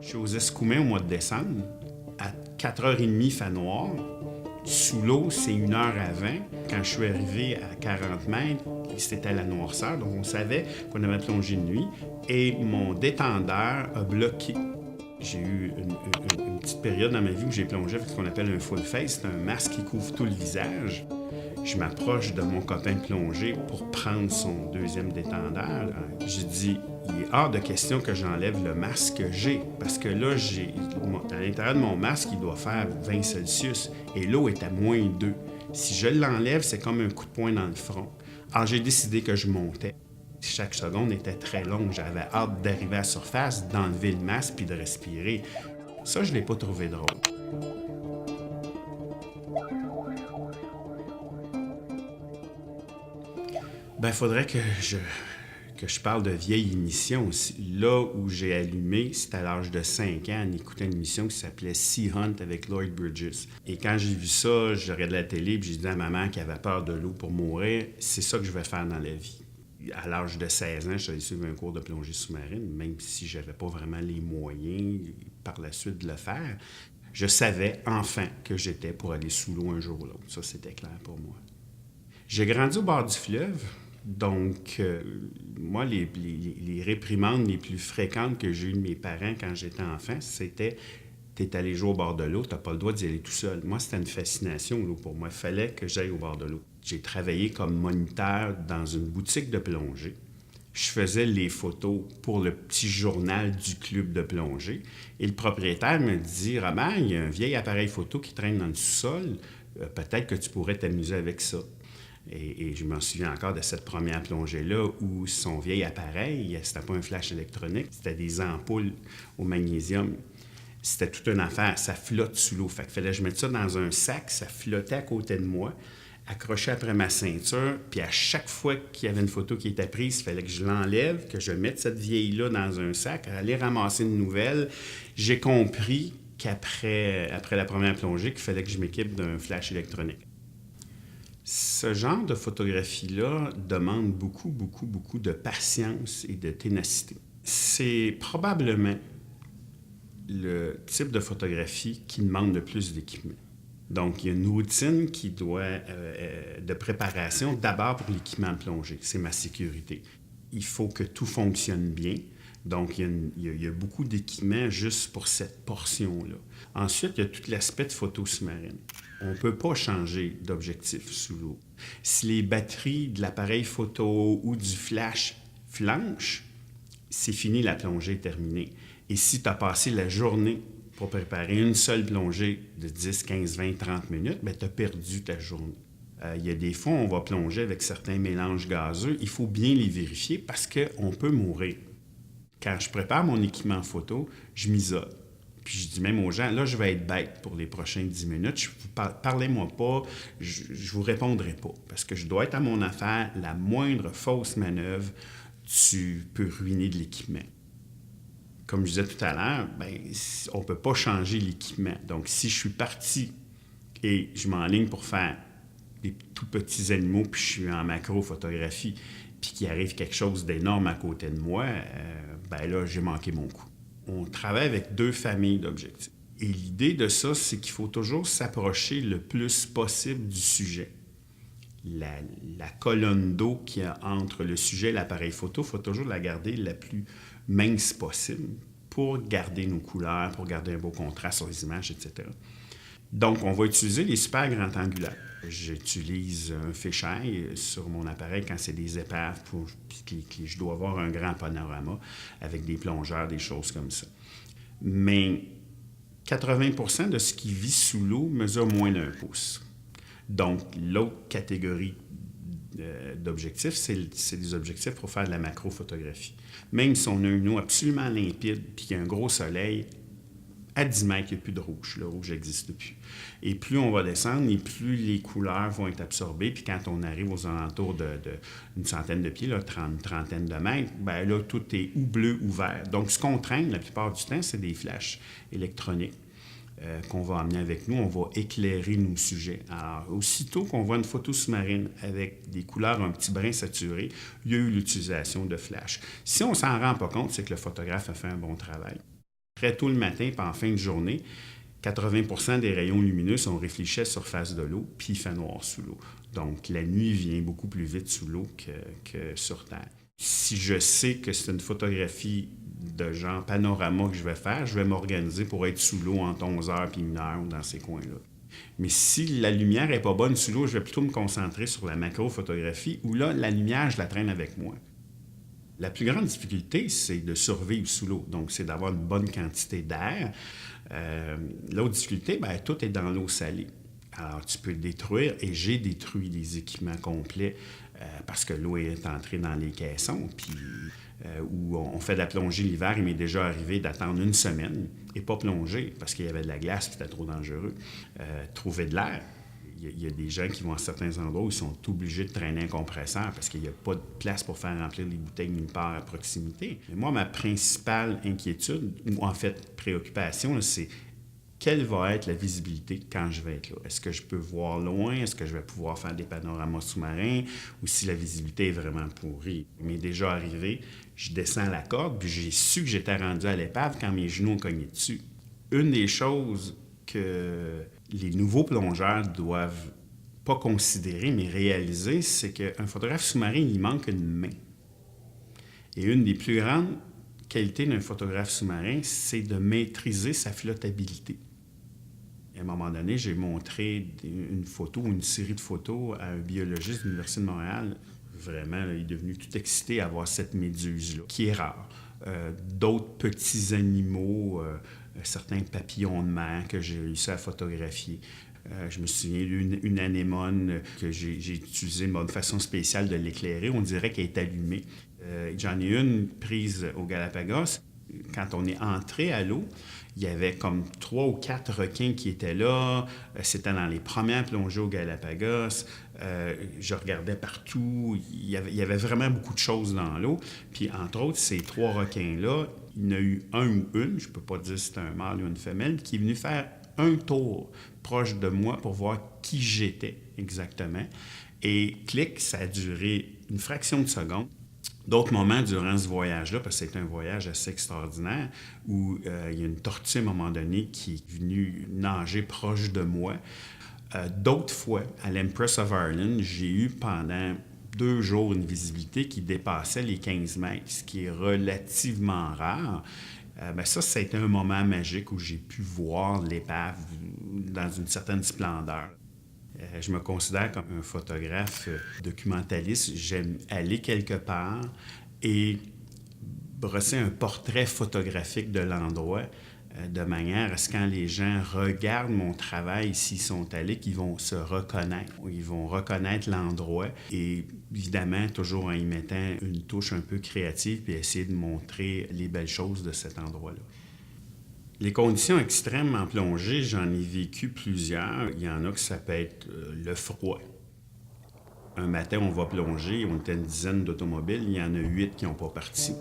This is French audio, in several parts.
Je suis aux Escoumins au mois de décembre. À 4h30, il fait noir. Sous l'eau, c'est 1h20. Quand je suis arrivé à 40 mètres, c'était la noirceur, donc on savait qu'on avait plongé de nuit. Et mon détendeur a bloqué. J'ai eu une petite période dans ma vie où j'ai plongé avec ce qu'on appelle un full face. C'est un masque qui couvre tout le visage. Je m'approche de mon copain plongé pour prendre son deuxième détendeur. J'ai dit, il est hors de question que j'enlève le masque que j'ai. Parce que là, à l'intérieur de mon masque, il doit faire 20 Celsius. Et l'eau est à -2. Si je l'enlève, c'est comme un coup de poing dans le front. Alors, j'ai décidé que je montais. Chaque seconde était très longue. J'avais hâte d'arriver à la surface, d'enlever le masque puis de respirer. Ça, je ne l'ai pas trouvé drôle. Ben, faudrait que je parle de vieilles émissions. Là où j'ai allumé, c'était à l'âge de 5 ans, en écoutant une émission qui s'appelait Sea Hunt avec Lloyd Bridges. Et quand j'ai vu ça, je regardais la télé et j'ai dit à maman qui avait peur de l'eau pour mourir, c'est ça que je vais faire dans la vie. À l'âge de 16 ans, je suis allé suivre un cours de plongée sous-marine, même si je n'avais pas vraiment les moyens par la suite de le faire. Je savais enfin que j'étais pour aller sous l'eau un jour ou l'autre. Ça, c'était clair pour moi. J'ai grandi au bord du fleuve. Donc, moi, les réprimandes les plus fréquentes que j'ai eues de mes parents quand j'étais enfant, c'était « t'es allé jouer au bord de l'eau, t'as pas le droit d'y aller tout seul ». Moi, c'était une fascination, l'eau, pour moi. Il fallait que j'aille au bord de l'eau. J'ai travaillé comme moniteur dans une boutique de plongée. Je faisais les photos pour le petit journal du club de plongée. Et le propriétaire me dit « Robert, il y a un vieil appareil photo qui traîne dans le sous-sol. Peut-être que tu pourrais t'amuser avec ça ». Et je m'en souviens encore de cette première plongée-là où son vieil appareil, c'était pas un flash électronique, c'était des ampoules au magnésium. C'était toute une affaire. Ça flotte sous l'eau. Fait qu'il fallait que je mette ça dans un sac, ça flottait à côté de moi, accroché après ma ceinture. Puis à chaque fois qu'il y avait une photo qui était prise, il fallait que je l'enlève, que je mette cette vieille-là dans un sac, aller ramasser une nouvelle. J'ai compris qu'après la première plongée, qu'il fallait que je m'équipe d'un flash électronique. Ce genre de photographie-là demande beaucoup de patience et de ténacité. C'est probablement le type de photographie qui demande le plus d'équipement. Donc, il y a une routine de préparation d'abord pour l'équipement de plongée. C'est ma sécurité. Il faut que tout fonctionne bien. Donc, il y a beaucoup d'équipements juste pour cette portion-là. Ensuite, il y a tout l'aspect de photo sous-marine. On ne peut pas changer d'objectif sous l'eau. Si les batteries de l'appareil photo ou du flash flanchent, c'est fini, la plongée est terminée. Et si tu as passé la journée pour préparer une seule plongée de 10, 15, 20, 30 minutes, bien, tu as perdu ta journée. Il y a des fois, on va plonger avec certains mélanges gazeux. Il faut bien les vérifier parce qu'on peut mourir. Quand je prépare mon équipement photo, je m'isole. Puis je dis même aux gens, là, je vais être bête pour les prochaines 10 minutes. Parlez-moi pas, je vous répondrai pas. Parce que je dois être à mon affaire. La moindre fausse manœuvre, tu peux ruiner de l'équipement. Comme je disais tout à l'heure, on ne peut pas changer l'équipement. Donc, si je suis parti et je m'enligne pour faire des tout petits animaux, puis je suis en macro-photographie, puis qu'il arrive quelque chose d'énorme à côté de moi, là, j'ai manqué mon coup. On travaille avec 2 familles d'objectifs. Et l'idée de ça, c'est qu'il faut toujours s'approcher le plus possible du sujet. La colonne d'eau qu'il y a entre le sujet et l'appareil photo, il faut toujours la garder la plus mince possible pour garder nos couleurs, pour garder un beau contraste sur les images, etc. Donc, on va utiliser les super grands angulaires. J'utilise un fisheye sur mon appareil quand c'est des épaves, je dois avoir un grand panorama avec des plongeurs, des choses comme ça. Mais 80% de ce qui vit sous l'eau mesure moins d'1 pouce. Donc, l'autre catégorie d'objectifs, c'est des objectifs pour faire de la macrophotographie. Même si on a une eau absolument limpide et qu'il y a un gros soleil, à 10 mètres, il n'y a plus de rouge. Le rouge n'existe plus. Et plus on va descendre, et plus les couleurs vont être absorbées. Puis quand on arrive aux alentours d'une centaine de pieds, trentaine de mètres, là, tout est ou bleu ou vert. Donc, ce qu'on traîne la plupart du temps, c'est des flashs électroniques qu'on va amener avec nous. On va éclairer nos sujets. Alors, aussitôt qu'on voit une photo sous-marine avec des couleurs un petit brin saturées, il y a eu l'utilisation de flash. Si on ne s'en rend pas compte, c'est que le photographe a fait un bon travail. Très tôt le matin, puis en fin de journée, 80% des rayons lumineux sont réfléchis à la surface de l'eau, puis il fait noir sous l'eau. Donc, la nuit vient beaucoup plus vite sous l'eau que sur Terre. Si je sais que c'est une photographie de genre panorama que je vais faire, je vais m'organiser pour être sous l'eau entre 11 heures et 1 heure dans ces coins-là. Mais si la lumière n'est pas bonne sous l'eau, je vais plutôt me concentrer sur la macrophotographie où là, la lumière, je la traîne avec moi. La plus grande difficulté, c'est de survivre sous l'eau. Donc, c'est d'avoir une bonne quantité d'air. L'autre difficulté, bien, tout est dans l'eau salée. Alors, tu peux détruire, et j'ai détruit des équipements complets parce que l'eau est entrée dans les caissons. Puis, où on fait de la plongée l'hiver, il m'est déjà arrivé d'attendre 1 semaine et pas plonger parce qu'il y avait de la glace et c'était trop dangereux. Trouver de l'air. Il y a des gens qui vont à certains endroits où ils sont obligés de traîner un compresseur parce qu'il n'y a pas de place pour faire remplir les bouteilles nulle part à proximité. Mais moi, ma principale inquiétude, ou en fait préoccupation, là, c'est quelle va être la visibilité quand je vais être là? Est-ce que je peux voir loin? Est-ce que je vais pouvoir faire des panoramas sous-marins? Ou si la visibilité est vraiment pourrie? Il m'est déjà arrivé, je descends la corde, puis j'ai su que j'étais rendu à l'épave quand mes genoux ont cogné dessus. Une des choses que les nouveaux plongeurs doivent pas considérer, mais réaliser, c'est qu'un photographe sous-marin, il manque une main. Et une des plus grandes qualités d'un photographe sous-marin, c'est de maîtriser sa flottabilité. À un moment donné, j'ai montré une photo, une série de photos à un biologiste de l'Université de Montréal. Vraiment, là, il est devenu tout excité à voir cette méduse-là, qui est rare. D'autres petits animaux, certains papillons de mer que j'ai réussi à photographier. Je me souviens d'une anémone que j'ai utilisé une façon spéciale de l'éclairer. On dirait qu'elle est allumée. J'en ai une prise au Galapagos. Quand on est entré à l'eau, il y avait comme 3 ou 4 requins qui étaient là. C'était dans les premières plongées au Galapagos. Je regardais partout. Il y avait vraiment beaucoup de choses dans l'eau. Puis, entre autres, ces 3 requins-là, il y en a eu un ou une, je ne peux pas dire si c'était un mâle ou une femelle, qui est venu faire un tour proche de moi pour voir qui j'étais exactement. Et clic, ça a duré une fraction de seconde. D'autres moments durant ce voyage-là, parce que c'est un voyage assez extraordinaire, où il y a une tortue à un moment donné qui est venue nager proche de moi. D'autres fois, à l'Empress of Ireland, j'ai eu pendant 2 jours une visibilité qui dépassait les 15 mètres, ce qui est relativement rare. Ça a été un moment magique où j'ai pu voir l'épave dans une certaine splendeur. Je me considère comme un photographe documentaliste. J'aime aller quelque part et brosser un portrait photographique de l'endroit de manière à ce que quand les gens regardent mon travail, s'ils sont allés, qu'ils vont se reconnaître. Ils vont reconnaître l'endroit et évidemment, toujours en y mettant une touche un peu créative puis essayer de montrer les belles choses de cet endroit-là. Les conditions extrêmes en plongée, j'en ai vécu plusieurs. Il y en a que ça peut être le froid. Un matin, on va plonger, on était une dizaine d'automobiles, il y en a 8 qui n'ont pas parti.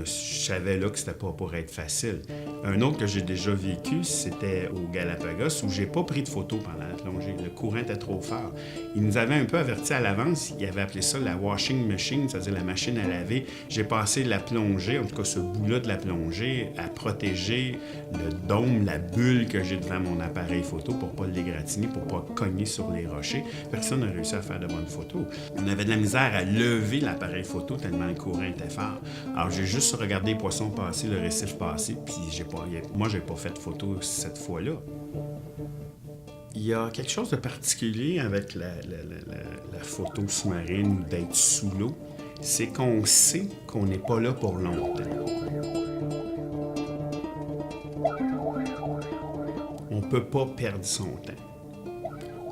Je savais là que c'était pas pour être facile. Un autre que j'ai déjà vécu, c'était au Galapagos, où j'ai pas pris de photos pendant la plongée. Le courant était trop fort. Ils nous avaient un peu avertis à l'avance. Ils avaient appelé ça la washing machine, c'est-à-dire la machine à laver. J'ai passé la plongée, en tout cas ce bout-là de la plongée, à protéger le dôme, la bulle que j'ai devant mon appareil photo pour pas l'égratigner, pour pas cogner sur les rochers. Personne n'a réussi à faire de bonnes photos. On avait de la misère à lever l'appareil photo tellement le courant était fort. Alors j'ai juste regardé les poissons passer, le récif passer, puis moi, j'ai pas fait de photo cette fois-là. Il y a quelque chose de particulier avec la photo sous-marine ou d'être sous l'eau, c'est qu'on sait qu'on n'est pas là pour longtemps. On peut pas perdre son temps.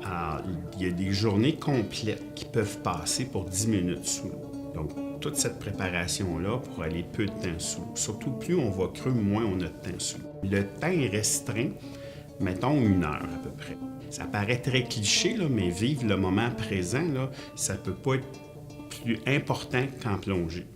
Alors, il y a des journées complètes qui peuvent passer pour 10 minutes sous l'eau. Donc, toute cette préparation-là pour aller peu de temps sous l'eau. Surtout, plus on va creux, moins on a de temps sous l'eau. Le temps est restreint, mettons 1 heure à peu près. Ça paraît très cliché, là, mais vivre le moment présent, là, ça peut pas être plus important qu'en plongée.